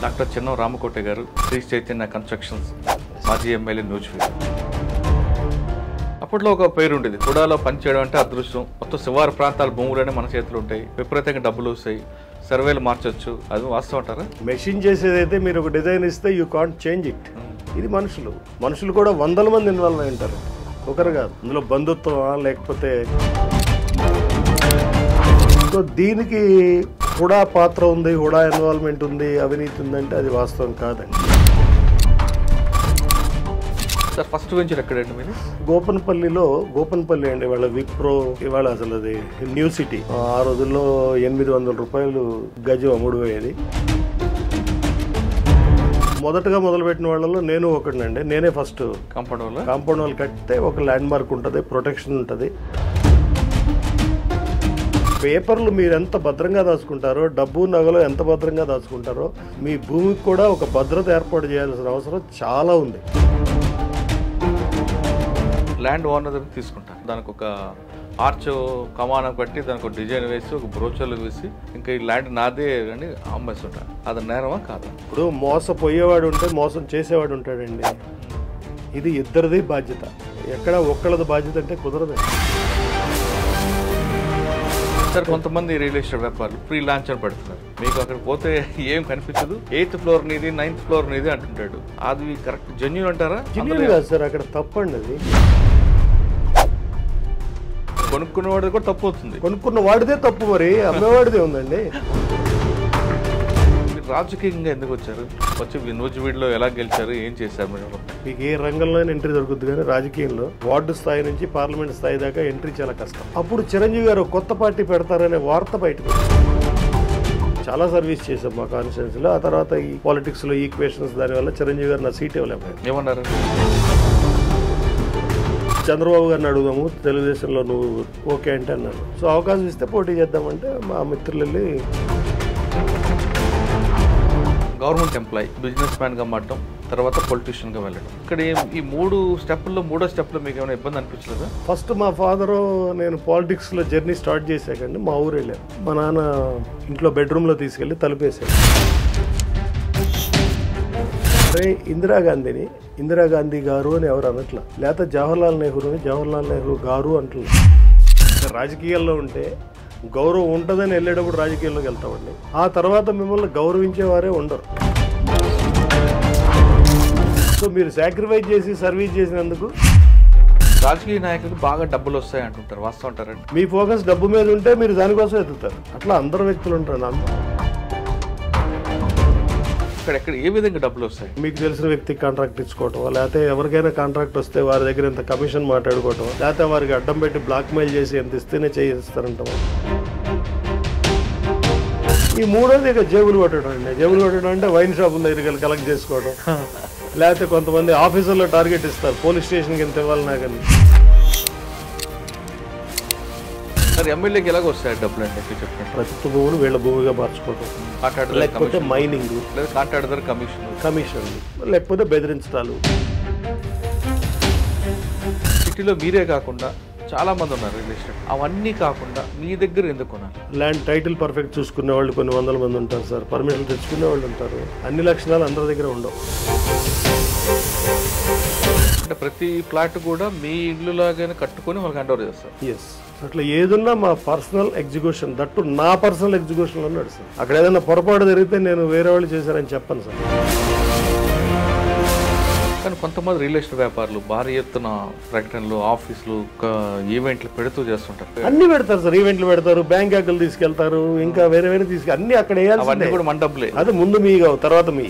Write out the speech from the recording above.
Doctor Chennam Ramakota గారు, Shri Chaitanya constructions మాజీ MLA Nuzvid. అప్పట్లో ఒక పేరు ఉండేది, కుడాలో పనిచేయడం అంటే అదృష్టం, మొత్తం శివారు ప్రాంతాల భూములనే మన చేతులు ఉంటాయి, విపరీతంగా డబ్బులు వస్తాయి, సర్వేలు మార్చొచ్చు. అది వాస్తవం అంటారా? మెషిన్ చేసేదైతే మీరు ఒక డిజైన్ ఇస్తే యూ కాంట్ చేంజ్ ఇట్. ఇది మనుషులు కూడా వందల మంది ఇన్వాల్వ్ అయి ఉంటారు, ఒకరు కాదు. అందులో బంధుత్వమా లేకపోతే సో దీనికి హుడా పాత్ర ఉంది, హుడా ఇన్వాల్వ్మెంట్ ఉంది, అవినీతి ఉందంటే అది వాస్తవం కాదండి. సార్ ఫస్ట్ వెంచర్ ఎక్కడండి మీరు? గోపన్పల్లి అండి. వాళ్ళ విప్రో ఇవాళ అసలు అది న్యూ సిటీ. ఆ రోజుల్లో 800 రూపాయలు గజం అమ్ముడుపోయేది. మొదటగా మొదలుపెట్టిన వాళ్ళలో నేను ఒకటినండి. నేనే ఫస్ట్ కాంపౌండ్ వాళ్ళు కట్టితే ఒక ల్యాండ్ మార్క్ ఉంటుంది, ప్రొటెక్షన్ ఉంటుంది. పేపర్లు మీరు ఎంత భద్రంగా దాచుకుంటారో, డబ్బు నగలు ఎంత భద్రంగా దాచుకుంటారో, మీ భూమికి కూడా ఒక భద్రత ఏర్పాటు చేయాల్సిన అవసరం చాలా ఉంది. ల్యాండ్ ఓనర్ తీసుకుంటారు, దానికి ఒక ఆర్చ్ కమానం కట్టి దానికి ఒక డిజైన్ వేసి ఒక బ్రోచర్లు వేసి ఇంకా ఈ ల్యాండ్ నాదే అని అమ్మేస్తుంటారు. అది నేరమా కాదు? ఇప్పుడు మోసపోయేవాడు ఉంటే మోసం చేసేవాడు ఉంటాడండి. ఇది ఇద్దరిది బాధ్యత, ఎక్కడ ఒక్కళ్ళది బాధ్యత అంటే కుదరదు. సార్ కొంతమంది రియల్ ఎస్టేట్ వ్యాపారులు ఫ్రీ లాంచ్ అని పెడుతున్నారు, మీకు అక్కడ పోతే ఏం కనిపించదు, 8th ఫ్లోర్ నీది 9th ఫ్లోర్ నీది అంటుంటాడు. అది కరెక్ట్ జెన్యూన్ అంటారా? జెన్యూన్ కాదు సార్, అక్కడ తప్పండి. అది కొనుక్కున్నవాడిది కూడా తప్పు అవుతుంది. కొనుక్కున్న వాడిదే తప్పు, మరి అమ్మేవాడిదే ఉందండి. మీరు రాజకీయంగా ఎందుకు వచ్చారు? వచ్చి నూజివీడులో ఎలా గెలిచారు, ఏం చేశారు మీరు? మీకు ఏ రంగంలో ఎంట్రీ దొరుకుతుంది, కానీ రాజకీయంలో వార్డు స్థాయి నుంచి పార్లమెంట్ స్థాయి దాకా ఎంట్రీ చాలా కష్టం. అప్పుడు చిరంజీవి గారు కొత్త పార్టీ పెడతారనే వార్త బయటకు చాలా సర్వీస్ చేశాం మా కాన్స్టిట్యున్సీలో. ఆ తర్వాత ఈ పాలిటిక్స్ లో ఈక్వేషన్స్ దానివల్ల చిరంజీవి గారు నా సీట్ ఇవ్వలేకపోయారు. ఏమన్నారు? చంద్రబాబు గారిని అడుగుదాము, తెలుగుదేశంలో నువ్వు ఓకే అంటే అన్నాను. సో అవకాశం ఇస్తే పోటీ చేద్దామంటే మా మిత్రులు వెళ్ళి గవర్నమెంట్ ఎంప్లాయీ, బిజినెస్ మ్యాన్ గా మారడం, తర్వాత పొలిటీషియన్ గా వెళ్ళడం. ఇక్కడ ఈ 3 స్టెప్ల్లో 3వ స్టెప్లో మీకు ఏమైనా ఇబ్బంది అనిపించలేదా? ఫస్ట్ మా ఫాదరు నేను పాలిటిక్స్ లో జర్నీ స్టార్ట్ చేశాకండి మా ఊరు వెళ్ళాను. మా నాన్న ఇంట్లో బెడ్రూమ్ లో తీసుకెళ్లి తలుపేశాడు. అరే ఇందిరాగాంధీ గారు అని ఎవరు అనట్లా, లేకపోతే జవహర్లాల్ నెహ్రూ గారు అంటలే. రాజకీయాల్లో ఉంటే గౌరవం ఉంటుందని వెళ్ళేటప్పుడు రాజకీయాల్లోకి వెళ్తామండి. ఆ తర్వాత మిమ్మల్ని గౌరవించేవారే ఉండరు. సో మీరు సాక్రిఫైస్ చేసి సర్వీస్ చేసినందుకు రాజకీయ నాయకులకు బాగా డబ్బులు వస్తాయి అంటుంటారు, వాస్తవం అంటారండి? మీ ఫోకస్ డబ్బు మీద ఉంటే మీరు దానికోసం ఎత్తుతారు. అట్లా అందరు వ్యక్తులు ఉంటారు. ఎక్కడ ఏ విధంగా డబ్బులు వస్తాయి? మీకు తెలిసిన వ్యక్తికి కాంట్రాక్ట్ ఇచ్చుకోవటం, లేకపోతే ఎవరికైనా కాంట్రాక్ట్ వస్తే వారి దగ్గర ఎంత కమిషన్ మాట్లాడుకోవటం, లేకపోతే వారికి అడ్డం పెట్టి బ్లాక్ మెయిల్ చేసి ఎంత ఇస్తేనే చేయిస్తారంటాం. ఈ మూడోది ఇక జేబులు కొట్టడం అండి. జేబులు కొట్టడం అంటే వైన్ షాపుల దగ్గరికి కలెక్ట్ చేసుకోవడం, లేకపోతే కొంతమంది ఆఫీసర్లో టార్గెట్ ఇస్తారు, పోలీస్ స్టేషన్కి ఎంత ఇవ్వాలన్నా కానీ. సార్ ఎమ్మెల్యేకి ఎలాగ వస్తాయి డబ్బులు అంటే చెప్పండి? ప్రభుత్వ భూములు వీళ్ళ భూమిగా మార్చుకోవటం, లేకపోతే మైనింగ్, కాంట్రాక్టర్ కమిషన్, లేకపోతే బెదిరించడాలు. సిటీలో మీరే కాకుండా చాలా మంది ఉన్నారు రియల్ ఎస్టేట్, అవన్నీ కాకుండా మీ దగ్గర ఎందుకు కొనాలి? ల్యాండ్ టైటిల్ పర్ఫెక్ట్ చూసుకునే వాళ్ళు కొన్ని వందల మంది ఉంటారు సార్, పర్మిషన్ తెచ్చుకునే వాళ్ళు ఉంటారు. అన్ని లక్షణాలు అందరి దగ్గర ఉండవు. అంటే ప్రతి ప్లాట్ కూడా మీ ఇల్లు లాగానే కట్టుకొని వాళ్ళకి హ్యాండ్ ఓవర్ చేస్తారు? ఎస్, అట్లా ఏదున్నా మా పర్సనల్ ఎగ్జిక్యూషన్, దట్టు నా పర్సనల్ ఎగ్జిక్యూషన్లో నడుస్తుంది. అక్కడ ఏదైనా పొరపాటు జరిగితే నేను వేరే వాళ్ళు చేశారని చెప్పను సార్. కానీ కొంతమంది రియల్ ఎస్టేట్ వ్యాపారులు భారీ ఎత్తున ప్రకటనలు, ఆఫీసులు, ఈవెంట్లు పెడుతూ చేస్తుంటారు. అన్ని పెడతారు సార్, ఈవెంట్లు పెడతారు, బ్యాంక్ అకౌంట్లు తీసుకెళ్తారు, ఇంకా వేరే తీసుకెళ్ళి అన్ని అక్కడ వేయాలి. అవన్నీ కూడా మన డబ్బులే. అది ముందు మీ తర్వాత మీ